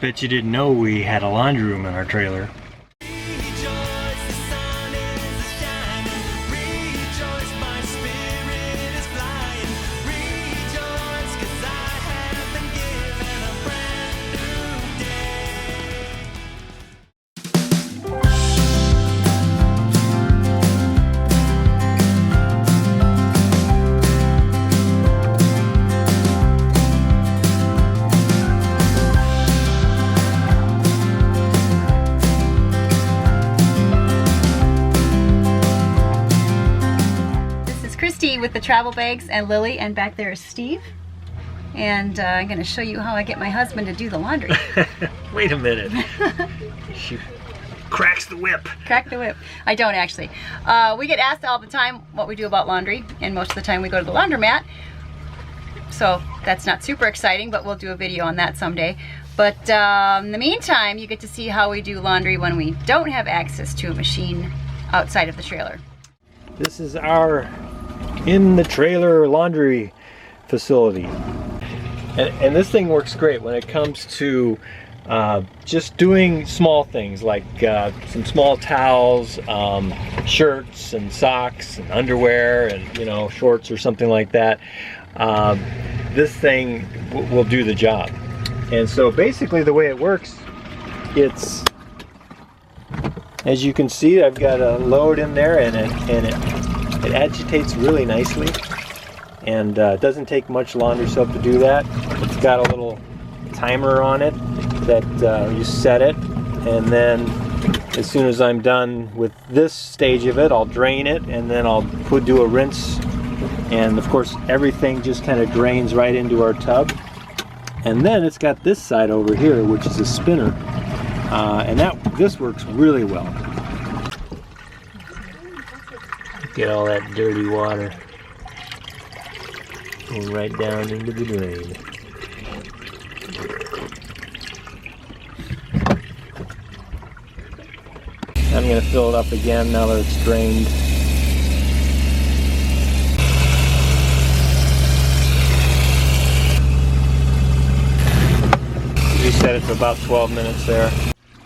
Bet you didn't know we had a laundry room in our trailer. With the travel bags and Lily, and back there is Steve, and I'm going to show you how I get my husband to do the laundry. Wait a minute. She cracks the whip. Crack the whip. I don't actually. We get asked all the time what we do about laundry, and most of the time we go to the laundromat, so that's not super exciting, but we'll do a video on that someday. But in the meantime, you get to see how we do laundry when we don't have access to a machine outside of the trailer. This is our in the trailer laundry facility, and this thing works great when it comes to just doing small things like some small towels, shirts and socks and underwear, and you know, shorts or something like that. This thing will do the job. And so basically the way it works, it's, as you can see, I've got a load in there, and it agitates really nicely, and it doesn't take much laundry soap to do that. It's got a little timer on it that you set it, and then as soon as I'm done with this stage of it, I'll drain it, and then I'll do a rinse, and of course everything just kind of drains right into our tub. And then it's got this side over here, which is a spinner, and this works really well. Get all that dirty water going right down into the drain. I'm going to fill it up again now that it's drained. You set it to about 12 minutes there.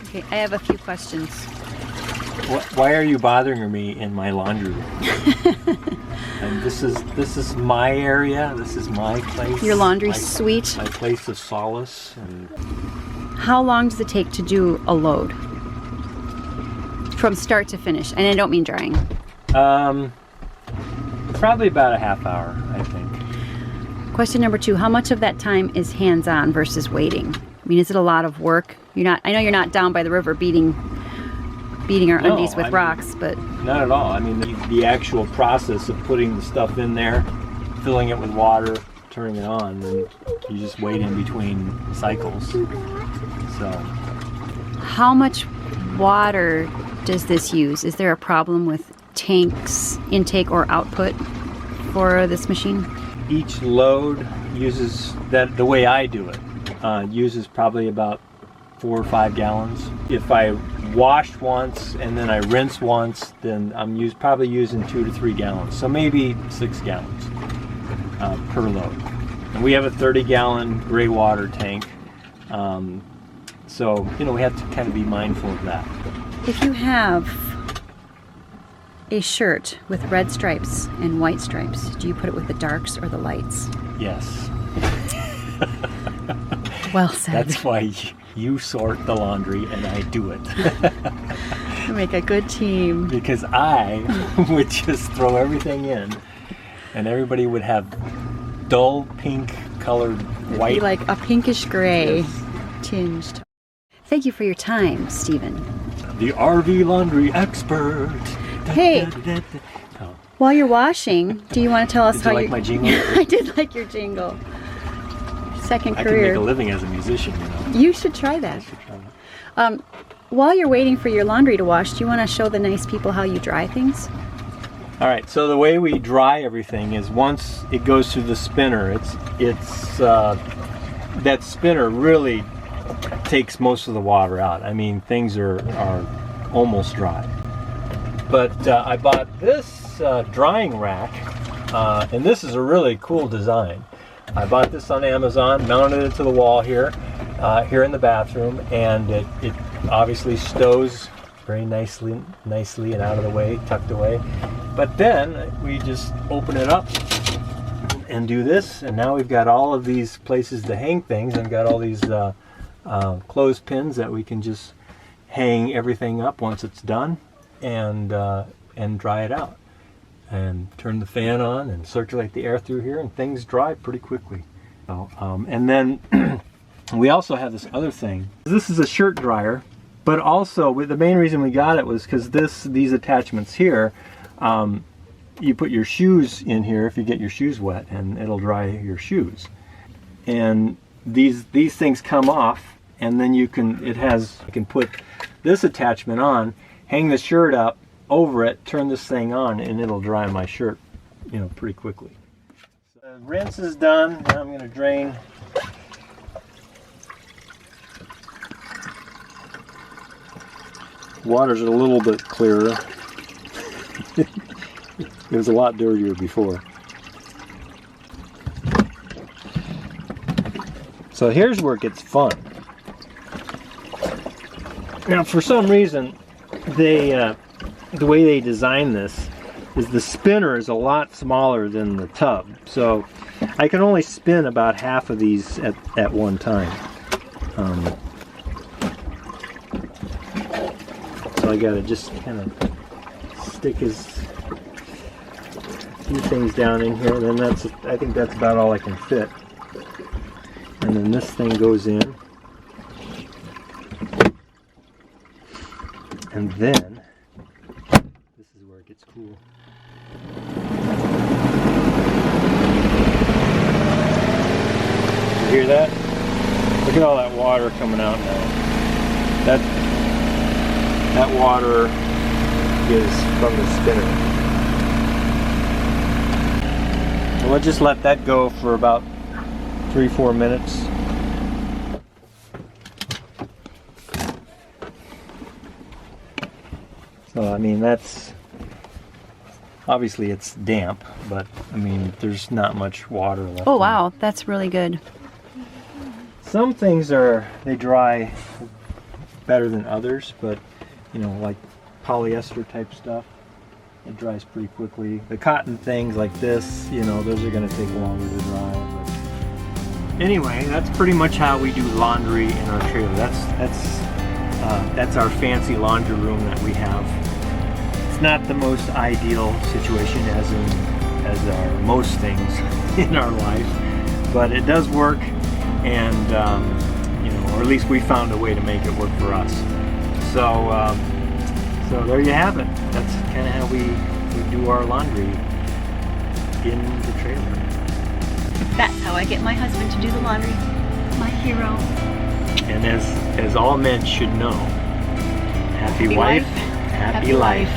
Okay, I have a few questions. Why are you bothering me in my laundry room? And this is my area. This is my place. Your laundry suite. My place of solace. And how long does it take to do a load from start to finish? And I don't mean drying. Probably about a half hour, I think. Question number 2: how much of that time is hands-on versus waiting? I mean, is it a lot of work? I know you're not down by the river beating our undies with rocks, but... Not at all. I mean, the actual process of putting the stuff in there, filling it with water, turning it on, and you just wait in between cycles. So... How much water does this use? Is there a problem with tanks, intake or output for this machine? Each load uses, the way I do it, uses probably about 4 or 5 gallons. If I wash once and then I rinse once, then I'm probably using 2 to 3 gallons. So maybe 6 gallons per load. And we have a 30-gallon gray water tank. So, you know, we have to kind of be mindful of that. If you have a shirt with red stripes and white stripes, do you put it with the darks or the lights? Yes. Well said. That's why you sort the laundry and I do it. You make a good team. Because I would just throw everything in and everybody would have dull pink colored white. It'd be like a pinkish gray, yes, tinged. Thank you for your time, Stephen. The RV laundry expert. Hey, Oh. while you're washing, do you want to tell us Did how you like my jingle? I did like your jingle. Second I career. can make a living as a musician, you know. You should try that. While you're waiting for your laundry to wash, do you want to show the nice people how you dry things? All right, so the way we dry everything is once it goes through the spinner, that spinner really takes most of the water out. I mean, things are almost dry. But I bought this drying rack, and this is a really cool design. I bought this on Amazon, mounted it to the wall here, here in the bathroom, and it obviously stows very nicely and out of the way, tucked away. But then we just open it up and do this, and now we've got all of these places to hang things, and got all these clothespins that we can just hang everything up once it's done, and dry it out, and turn the fan on and circulate the air through here, and things dry pretty quickly. And then we also have this other thing. This is a shirt dryer, but also the main reason we got it was because these attachments here, you put your shoes in here if you get your shoes wet, and it'll dry your shoes. And these things come off, and then you can put this attachment on, hang the shirt up over it, turn this thing on, and it'll dry my shirt, pretty quickly. So the rinse is done. Now I'm going to drain. Water's a little bit clearer. It was a lot dirtier before. So here's where it gets fun. Now, for some reason, the way they designed this is the spinner is a lot smaller than the tub. So I can only spin about half of these at one time. So I gotta just kind of stick a few things down in here, and then I think that's about all I can fit. And then this thing goes in, and then this is where it gets cool. You hear that? Look at all that water coming out now. That water is from the spinner. And we'll just let that go for about 3-4 minutes. So I mean, that's obviously it's damp, but I mean, there's not much water left. Oh wow, that's really good. Some things they dry better than others, but like polyester type stuff, it dries pretty quickly. The cotton things like this, those are going to take longer to dry. But anyway, that's pretty much how we do laundry in our trailer. That's our fancy laundry room that we have. It's not the most ideal situation as are most things in our life, but it does work, and or at least we found a way to make it work for us. So there you have it. That's kind of how we do our laundry in the trailer. That's how I get my husband to do the laundry. My hero. And as all men should know, happy wife, happy life.